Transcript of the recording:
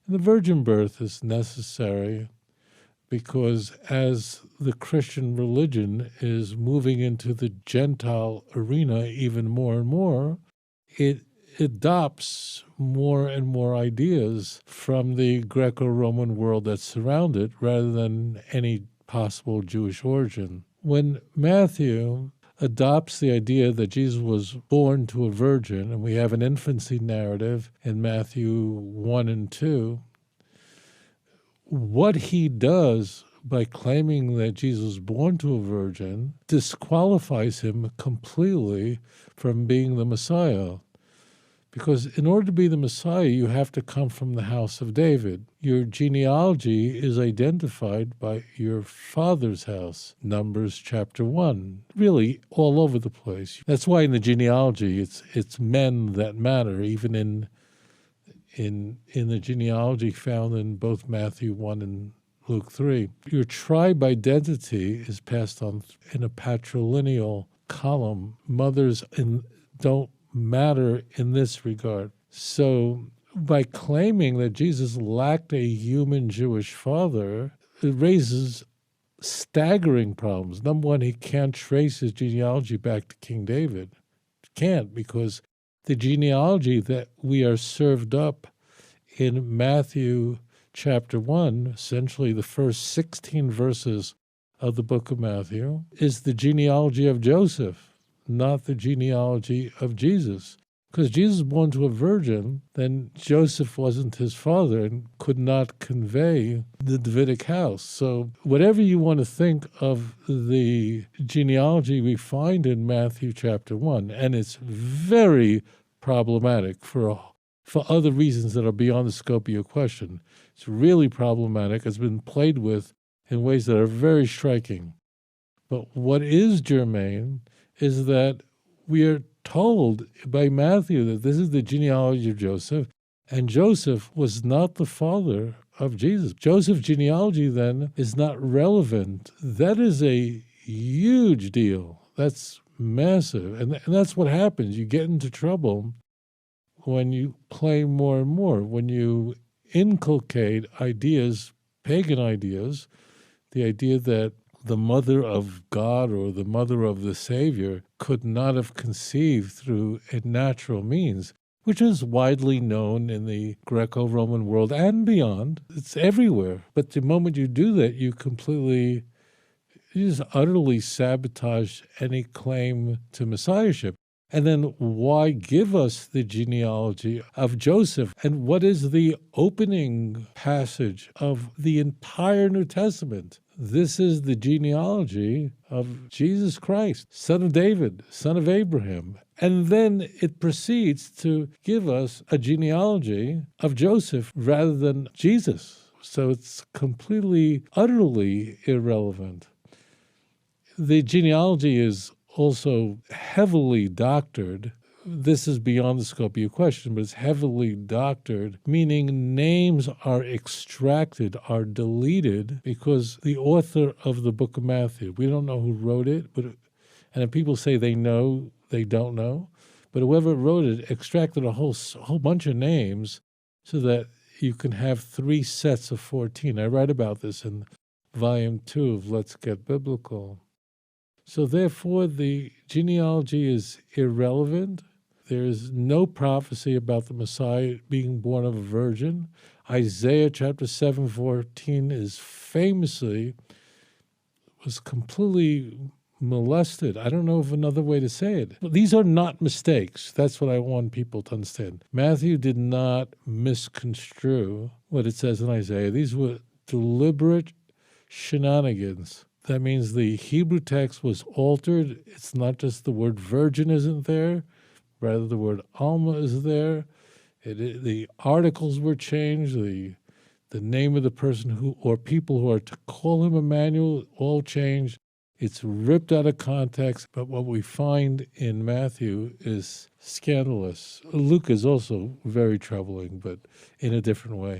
The virgin birth is necessary because as the Christian religion is moving into the Gentile arena even more and more, it adopts more and more ideas from the Greco-Roman world that surround it rather than any possible Jewish origin. When Matthew adopts the idea that Jesus was born to a virgin, and we have an infancy narrative in Matthew 1 and 2, what he does by claiming that Jesus was born to a virgin disqualifies him completely from being the Messiah. Because in order to be the Messiah, you have to come from the house of David. Your genealogy is identified by your father's house. Numbers chapter 1. Really, all over the place. That's why in the genealogy, it's men that matter, even in the genealogy found in both Matthew 1 and Luke 3. Your tribe identity is passed on in a patrilineal column. Mothers don't matter in this regard. So by claiming that Jesus lacked a human Jewish father, it raises staggering problems. Number one, he can't trace his genealogy back to King David. Can't, because the genealogy that we are served up in Matthew chapter 1, essentially the first 16 verses of the book of Matthew, is the genealogy of Joseph, not the genealogy of Jesus. Because Jesus was born to a virgin, then Joseph wasn't his father and could not convey the Davidic house. So whatever you want to think of the genealogy we find in Matthew chapter 1, and it's very problematic for other reasons that are beyond the scope of your question. It's really problematic. It's been played with in ways that are very striking. But what is germane is that we are told by Matthew that this is the genealogy of Joseph, and Joseph was not the father of Jesus. Joseph's genealogy then is not relevant. That is a huge deal. That's massive. And that's what happens. You get into trouble when you play more and more, when you inculcate ideas, pagan ideas, the idea that the mother of God or the mother of the Savior could not have conceived through a natural means, which is widely known in the Greco-Roman world and beyond. It's everywhere. But the moment you do that, you just utterly sabotage any claim to messiahship. And then why give us the genealogy of Joseph? And what is the opening passage of the entire New Testament? This is the genealogy of Jesus Christ, son of David, son of Abraham. And then it proceeds to give us a genealogy of Joseph rather than Jesus. So it's completely, utterly irrelevant. The genealogy is also heavily doctored. This is beyond the scope of your question, but it's heavily doctored, meaning names are extracted, are deleted, because the author of the book of Matthew, we don't know who wrote it, and if people say they know, they don't know, but whoever wrote it extracted a whole bunch of names so that you can have 3 sets of 14. I write about this in volume 2 of Let's Get Biblical. So therefore, the genealogy is irrelevant. There is no prophecy about the Messiah being born of a virgin. Isaiah chapter 7:14 was completely molested. I don't know of another way to say it. These are not mistakes. That's what I want people to understand. Matthew did not misconstrue what it says in Isaiah. These were deliberate shenanigans. That means the Hebrew text was altered. It's not just the word virgin isn't there, rather the word Alma is there. The articles were changed, the name of the person or people who are to call him Emmanuel, all changed. It's ripped out of context, but what we find in Matthew is scandalous. Luke is also very troubling, but in a different way.